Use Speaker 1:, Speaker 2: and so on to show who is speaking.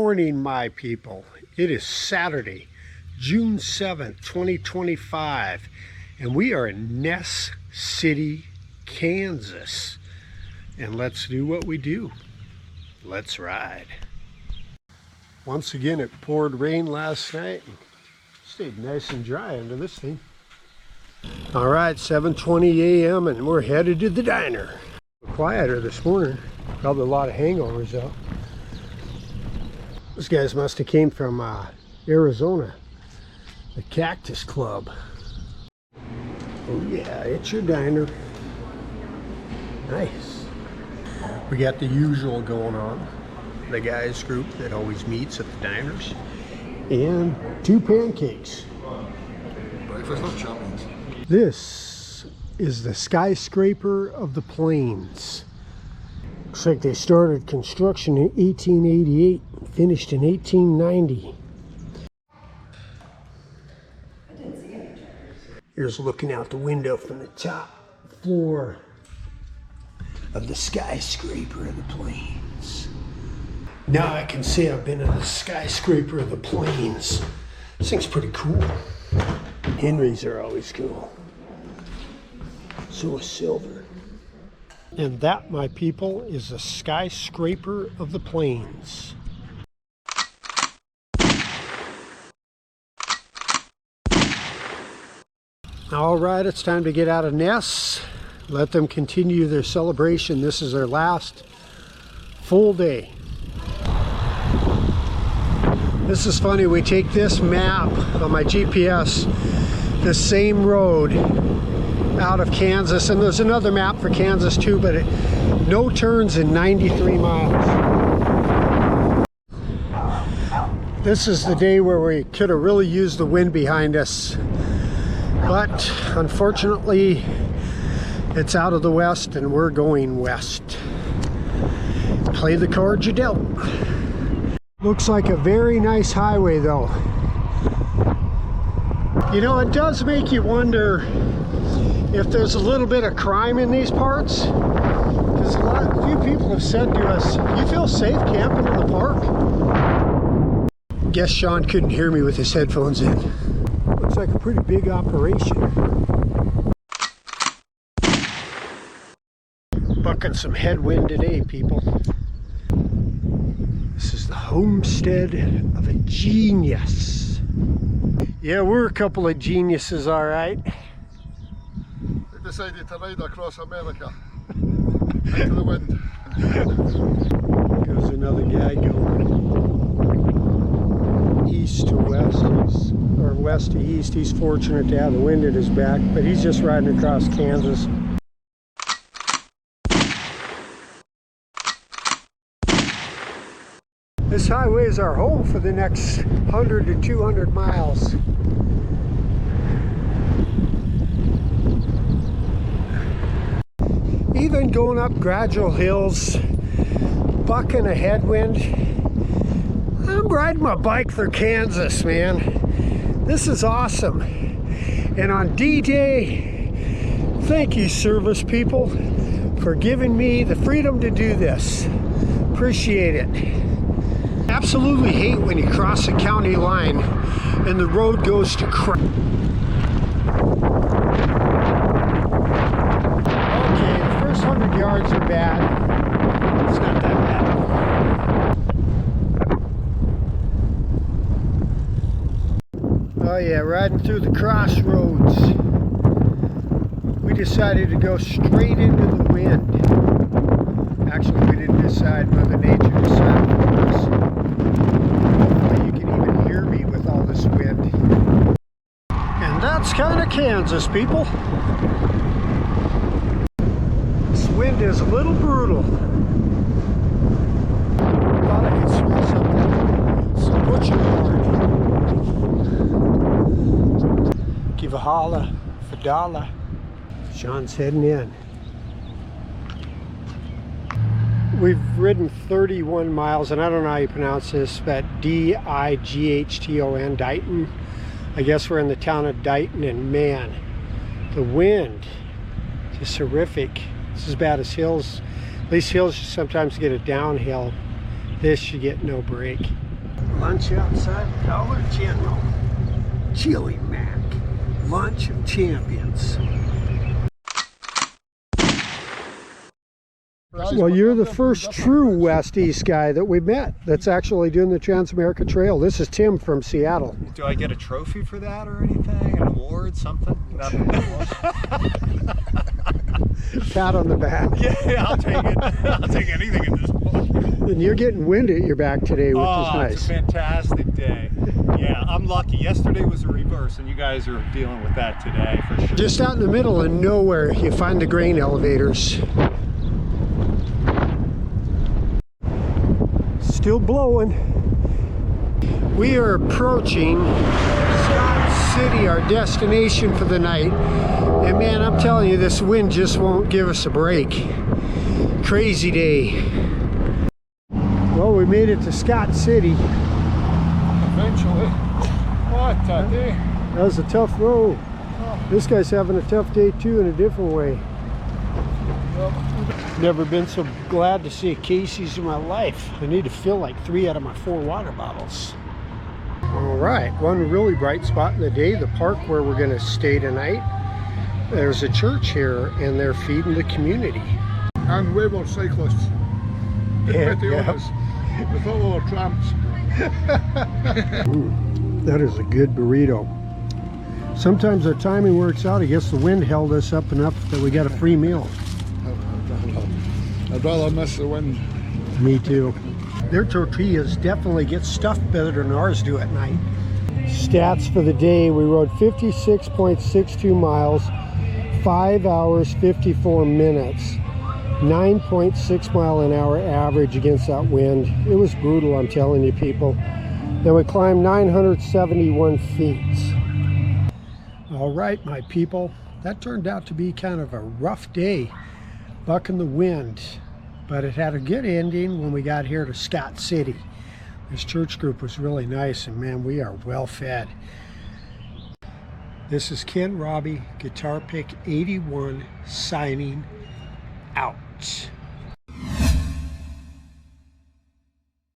Speaker 1: morning, my people. It is Saturday, June 7th, 2025, and we are in Ness City, Kansas. And let's do what we do. Let's ride. Once again, it poured rain last night and stayed nice and dry under this thing. All right, 7:20 a.m. and we're headed to the diner. Quieter this morning. Probably a lot of hangovers though. Those guys must have came from Arizona, the Cactus Club. Oh yeah, it's your diner. Nice. We got the usual going on. The guys group that always meets at the diners. And 2 pancakes.
Speaker 2: Breakfast or chutneys?
Speaker 1: This is the skyscraper of the plains. Looks like they started construction in 1888, finished in 1890. Here's looking out the window from the top floor of the skyscraper of the plains. Now I can say I've been in the skyscraper of the plains. This thing's pretty cool. Henrys are always cool. So is silver. And that, my people, is the skyscraper of the plains. All right, it's time to get out of Ness. Let them continue their celebration. This is their last full day. This is funny, we take this map on my GPS, the same road out of Kansas, and there's another map for Kansas too, but no turns in 93 miles. This is the day where we could have really used the wind behind us, but unfortunately it's out of the west and we're going west. Play the cards you dealt. Looks like a very nice highway though. You know, it does make you wonder if there's a little bit of crime in these parts, because a few people have said to us, you feel safe camping in the park? Guess Sean couldn't hear me with his headphones in. Looks like a pretty big operation. Bucking some headwind today, people. This is the homestead of a genius. Yeah, we're a couple of geniuses, all right.
Speaker 2: They decided to ride across America into the wind.
Speaker 1: Goes another guy going east to west, or west to east. He's fortunate to have the wind at his back, but he's just riding across Kansas. This highway is our home for the next 100 to 200 miles. Even going up gradual hills, bucking a headwind. I'm riding my bike through Kansas, man. This is awesome. And on D-Day, thank you, service people, for giving me the freedom to do this. Appreciate it. Absolutely hate when you cross the county line and the road goes to crap. Okay, the first 100 yards are bad. It's not that bad. Oh yeah, riding through the crossroads. We decided to go straight into the wind. Actually, we didn't decide, Mother Nature decided for us. Hopefully you can even hear me with all this wind. And that's kind of Kansas, people. This wind is a little brutal. I thought I could smell something. Some butcher yard. Give a holla for dollar. Sean's heading in. We've ridden 31 miles, and I don't know how you pronounce this, but D-I-G-H-T-O-N, Dighton. I guess we're in the town of Dighton, and man, the wind is just horrific. It's as bad as hills. At least hills sometimes get a downhill. This you get no break. Lunch outside Dollar General. Chili Mac. Lunch of Champions. Well, you're the first true West-East guy that we met that's actually doing the Transamerica Trail. This is Tim from Seattle.
Speaker 3: Do I get a trophy for that or anything? An award, something? Nothing.
Speaker 1: Pat on the back.
Speaker 3: Yeah, I'll take it. I'll take anything at this point.
Speaker 1: And you're getting wind at your back today, which is nice.
Speaker 3: It's a fantastic day. Yeah, I'm lucky. Yesterday was a reverse, and you guys are dealing with that today for sure.
Speaker 1: Just out in the middle of nowhere, you find the grain elevators. Still blowing. We are approaching Scott City, our destination for the night. And man, I'm telling you, this wind just won't give us a break. Crazy day. Well, we made it to Scott City.
Speaker 2: Eventually. What a day.
Speaker 1: That was a tough road. This guy's having a tough day too in a different way. Never been so glad to see a Casey's in my life. I need to fill like 3 out of my 4 water bottles. All right, one really bright spot in the day, the park where we're gonna stay tonight. There's a church here and they're feeding the community.
Speaker 2: And wayward cyclists.
Speaker 1: Yeah,
Speaker 2: Pretty honest. We thought we were tramps.
Speaker 1: That is a good burrito. Sometimes our timing works out. I guess the wind held us up enough that we got a free meal.
Speaker 2: I'd rather miss the wind.
Speaker 1: Me too. Their tortillas definitely get stuffed better than ours do at night. Stats for the day, we rode 56.62 miles, 5 hours, 54 minutes, 9.6 mile an hour average against that wind. It was brutal, I'm telling you people. Then we climbed 971 feet. All right, my people, that turned out to be kind of a rough day, bucking the wind, but it had a good ending when we got here to Scott City. This church group was really nice, and man, we are well fed. This is Ken Robbie, Guitar Pick 81, signing out.